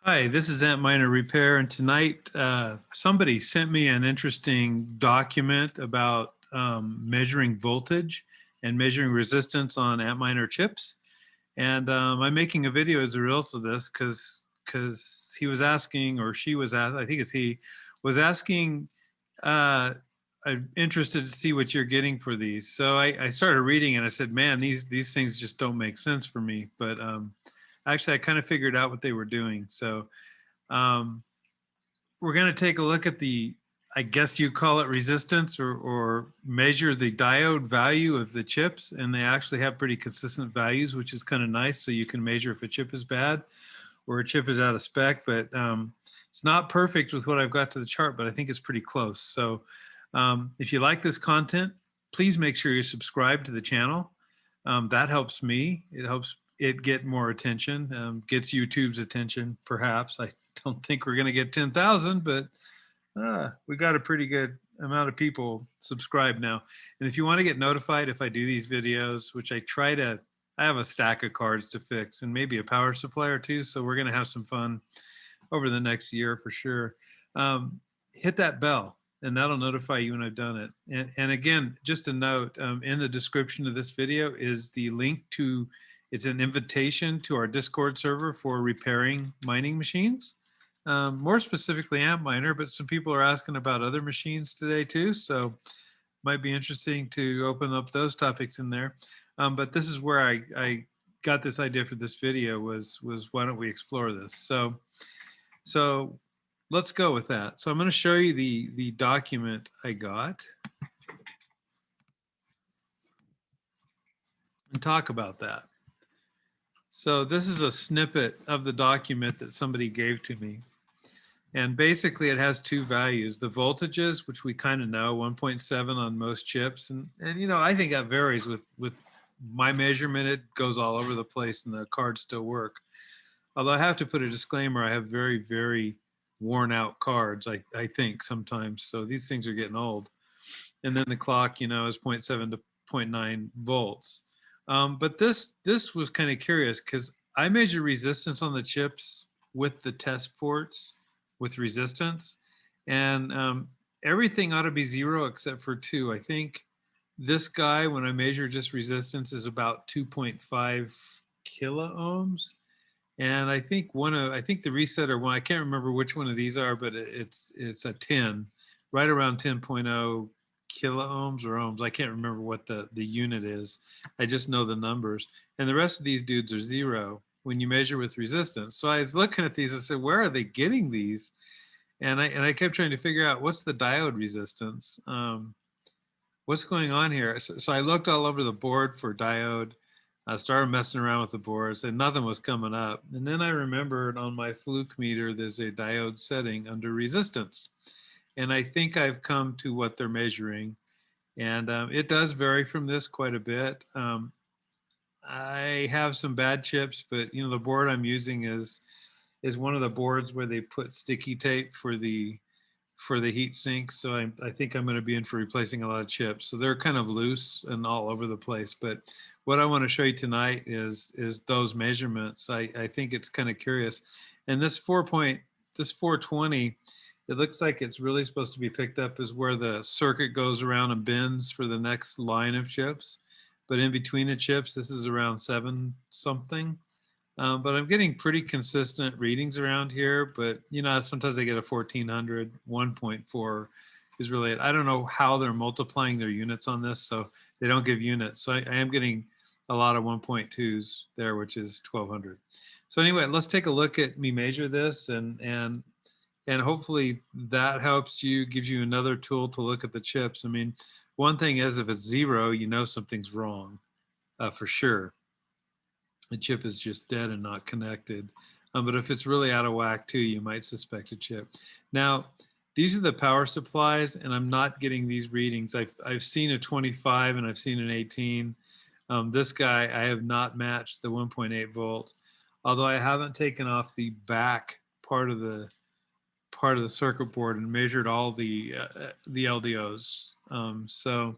Hi, this is Antminer Repair, and tonight somebody sent me an interesting document about measuring voltage and measuring resistance on Antminer chips. And I'm making a video as a result of this because he was asking, or she was asked, I think it's he, was asking, I'm interested to see what you're getting for these. So I started reading and I said, man, these things just don't make sense for me. But actually, I kind of figured out what they were doing. So um, we're going to take a look at the, I guess you call it resistance, or measure the diode value of the chips. And they actually have pretty consistent values, which is kind of nice. So you can measure if a chip is bad or a chip is out of spec. But it's not perfect with what I've got to the chart, but I think it's pretty close. So if you like this content, please make sure you're subscribed to the channel. That helps me. It helps it get more attention, gets YouTube's attention, perhaps. I don't think we're going to get 10,000, but we got a pretty good amount of people subscribed now. And if you want to get notified if I do these videos, which I have a stack of cards to fix and maybe a power supply or two, so we're going to have some fun over the next year for sure. Hit that bell and that'll notify you when I've done it. And again, just a note, in the description of this video is the link to, it's an invitation to our Discord server for repairing mining machines. More specifically Antminer, but some people are asking about other machines today too, so might be interesting to open up those topics in there. But this is where I got this idea for this video was why don't we explore this? So let's go with that. So I'm going to show you the document I got and talk about that. So this is a snippet of the document that somebody gave to me. And basically it has two values, the voltages, which we kind of know, 1.7 on most chips. And you know, I think that varies with my measurement. It goes all over the place and the cards still work. Although I have to put a disclaimer, I have very, very worn out cards, I think sometimes. So these things are getting old. And then the clock, you know, is 0.7 to 0.9 volts. But this was kind of curious because I measure resistance on the chips with the test ports with resistance, and everything ought to be zero except for two. I think this guy, when I measure just resistance, is about 2.5 kilo ohms. And I think I think the resetter one, I can't remember which one of these are, but it's a 10, right around 10.0 kilo ohms or ohms. I can't remember what the unit is. I just know the numbers. And the rest of these dudes are zero when you measure with resistance. So I was looking at these, I said, where are they getting these? And I kept trying to figure out what's the diode resistance? What's going on here? So I looked all over the board for diode. I started messing around with the boards and nothing was coming up. And then I remembered on my fluke meter, there's a diode setting under resistance. And I think I've come to what they're measuring. And it does vary from this quite a bit. I have some bad chips, but you know, the board I'm using is one of the boards where they put sticky tape for the heat sinks. So I think I'm going to be in for replacing a lot of chips. So they're kind of loose and all over the place. But what I want to show you tonight is those measurements. I think it's kind of curious. And this 420, it looks like it's really supposed to be picked up as where the circuit goes around and bends for the next line of chips. But in between the chips, this is around 7 something. But I'm getting pretty consistent readings around here. But you know, sometimes I get a 1400, 1.4 is really it. I don't know how they're multiplying their units on this, so they don't give units. So I am getting a lot of 1.2s there, which is 1200. So anyway, let's take a look at me measure this, and hopefully that helps you, gives you another tool to look at the chips. I mean, one thing is if it's zero, you know something's wrong for sure. The chip is just dead and not connected. But if it's really out of whack too, you might suspect a chip. Now, these are the power supplies, and I'm not getting these readings. I've seen a 25 and I've seen an 18. This guy, I have not matched the 1.8 volt, although I haven't taken off the back part of the circuit board and measured all the LDOs. So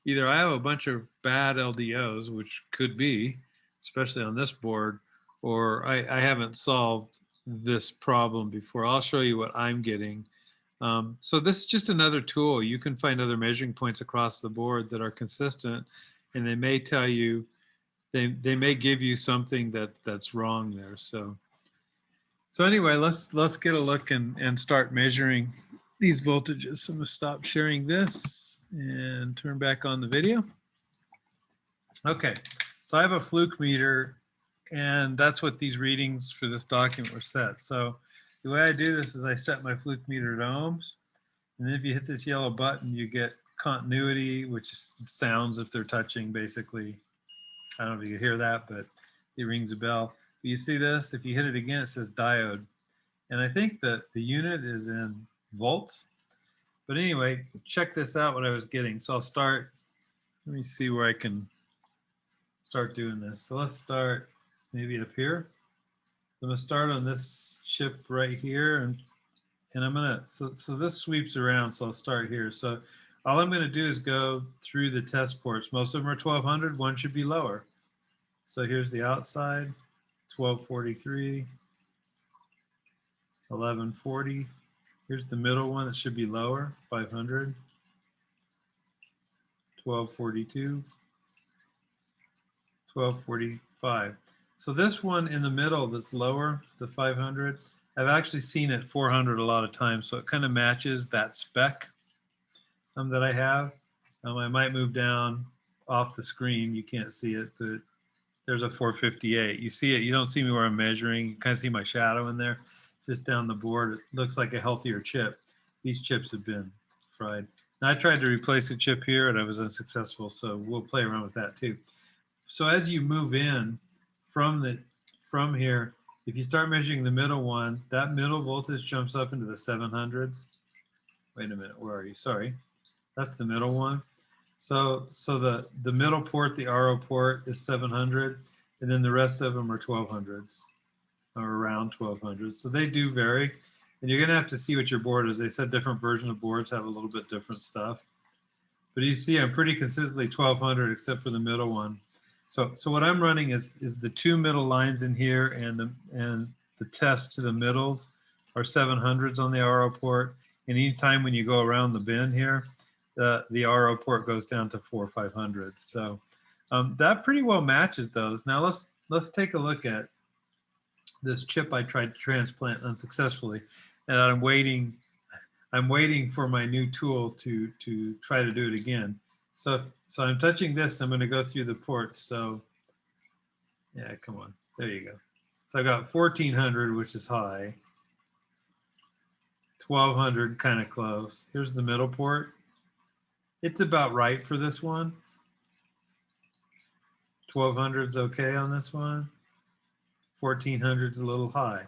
either I have a bunch of bad LDOs, which could be, especially on this board, or I haven't solved this problem before. I'll show you what I'm getting. So this is just another tool. You can find other measuring points across the board that are consistent, and they may tell you, they may give you something that's wrong there. So anyway, let's get a look and start measuring these voltages. So I'm gonna stop sharing this and turn back on the video. Okay, so I have a fluke meter, and that's what these readings for this document were set. So the way I do this is I set my fluke meter to ohms, and then if you hit this yellow button, you get continuity, which sounds if they're touching, basically. I don't know if you can hear that, but it rings a bell. But you see this? If you hit it again, it says diode. And I think that the unit is in volts. But anyway, check this out, what I was getting. So I'll start, let me see where I can start doing this. So let's start maybe up here. I'm gonna start on this chip right here, and I'm gonna, so this sweeps around, so I'll start here. So all I'm gonna do is go through the test ports. Most of them are 1200, one should be lower. So here's the outside, 1243, 1140. Here's the middle one that should be lower, 500, 1242, 1245. So this one in the middle that's lower, the 500, I've actually seen it 400 a lot of times, so it kind of matches that spec that I have. I might move down off the screen, you can't see it, but there's a 458. You see it, you don't see me where I'm measuring, you kind of see my shadow in there, just down the board. It looks like a healthier chip. These chips have been fried. Now I tried to replace a chip here and I was unsuccessful, so we'll play around with that too. So as you move in from here, if you start measuring the middle one, that middle voltage jumps up into the 700s. Wait a minute, where are you? Sorry, that's the middle one. So the middle port, the RO port, is 700, and then the rest of them are 1200s, or around 1200. So they do vary, and you're gonna have to see what your board is. They said different versions of boards have a little bit different stuff, but you see I'm pretty consistently 1200 except for the middle one. So what I'm running is the two middle lines in here, and the test to the middles are 700s on the RO port. And anytime when you go around the bin here, the RO port goes down to 4 or 500. So that pretty well matches those. Now let's take a look at this chip I tried to transplant unsuccessfully, and I'm waiting for my new tool to try to do it again. So I'm touching this, I'm going to go through the ports. So yeah, come on, there you go. So I got 1400, which is high, 1200, kind of close. Here's the middle port. It's about right for this one. 1200's okay on this one. 1400's a little high.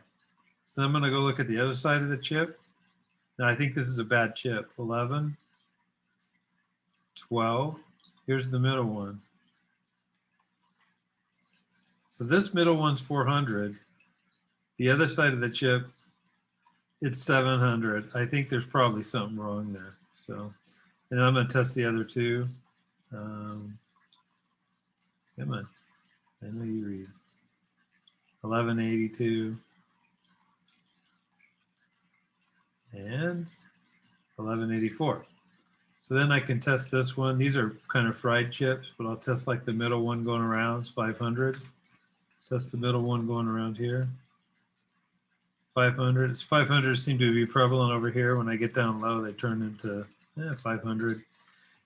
So I'm going to go look at the other side of the chip. Now I think this is a bad chip. 11, 12. Here's the middle one. So this middle one's 400. The other side of the chip, it's 700. I think there's probably something wrong there. So, and I'm going to test the other two. Come on. I know you read. 1182. And 1184. So then I can test this one. These are kind of fried chips, but I'll test like the middle one going around, it's 500. Test the middle one going around here. 500. It's 500 seem to be prevalent over here. When I get down low, they turn into 500.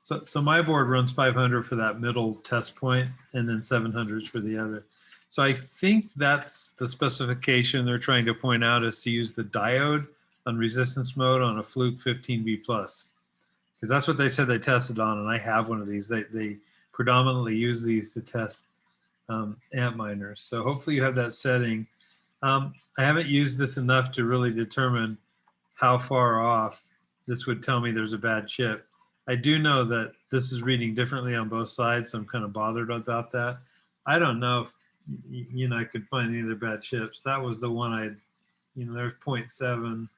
So my board runs 500 for that middle test point, and then 700s for the other. So I think that's the specification they're trying to point out, is to use the diode on resistance mode on a Fluke 15B+. Because that's what they said they tested on, and I have one of these. They predominantly use these to test Antminers. So hopefully you have that setting. I haven't used this enough to really determine how far off this would tell me there's a bad chip. I do know that this is reading differently on both sides, so I'm kind of bothered about that. I don't know if I could find any other bad chips. That was the one there's 0.7,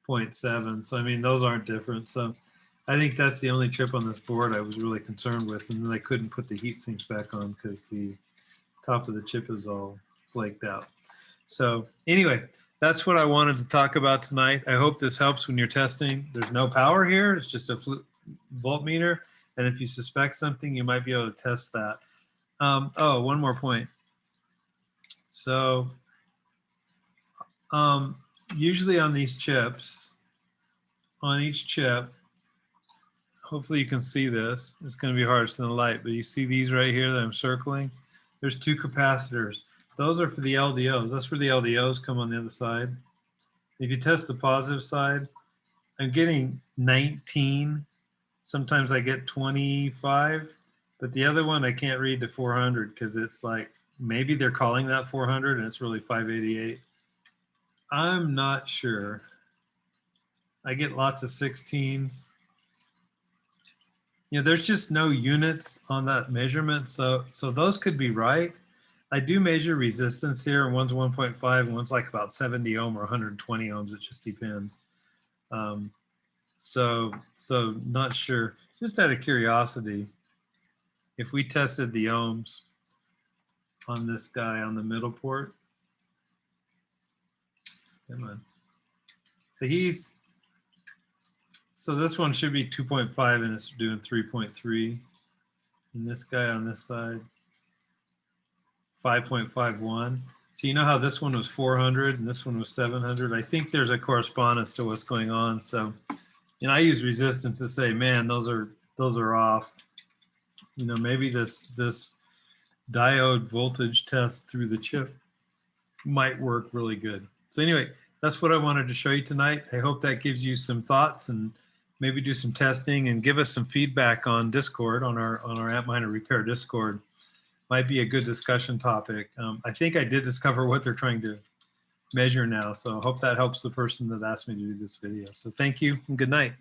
0.7. So I mean, those aren't different. So I think that's the only chip on this board I was really concerned with, and then I couldn't put the heat sinks back on because the top of the chip is all flaked out. So anyway, that's what I wanted to talk about tonight. I hope this helps when you're testing. There's no power here. It's just a voltmeter. And if you suspect something, you might be able to test that. Oh, one more point. So usually on these chips, on each chip, hopefully you can see this. It's going to be hard in the light, but you see these right here that I'm circling? There's two capacitors. Those are for the LDOs. That's where the LDOs come on the other side. If you test the positive side, I'm getting 19. Sometimes I get 25, but the other one I can't read to 400 because it's like, maybe they're calling that 400 and it's really 588. I'm not sure. I get lots of 16s. You know, there's just no units on that measurement, so those could be right. I do measure resistance here, and one's 1.5, and one's like about 70 ohm or 120 ohms. It just depends. So not sure. Just out of curiosity, if we tested the ohms on this guy on the middle port, come on. So this one should be 2.5 and it's doing 3.3. And this guy on this side, 5.51. So you know how this one was 400 and this one was 700? I think there's a correspondence to what's going on. So, you know, I use resistance to say, man, those are off. You know, maybe this diode voltage test through the chip might work really good. So anyway, that's what I wanted to show you tonight. I hope that gives you some thoughts, and maybe do some testing and give us some feedback on Discord, on our Antminer repair Discord. Might be a good discussion topic. I think I did discover what they're trying to measure now, so I hope that helps the person that asked me to do this video. So thank you and good night.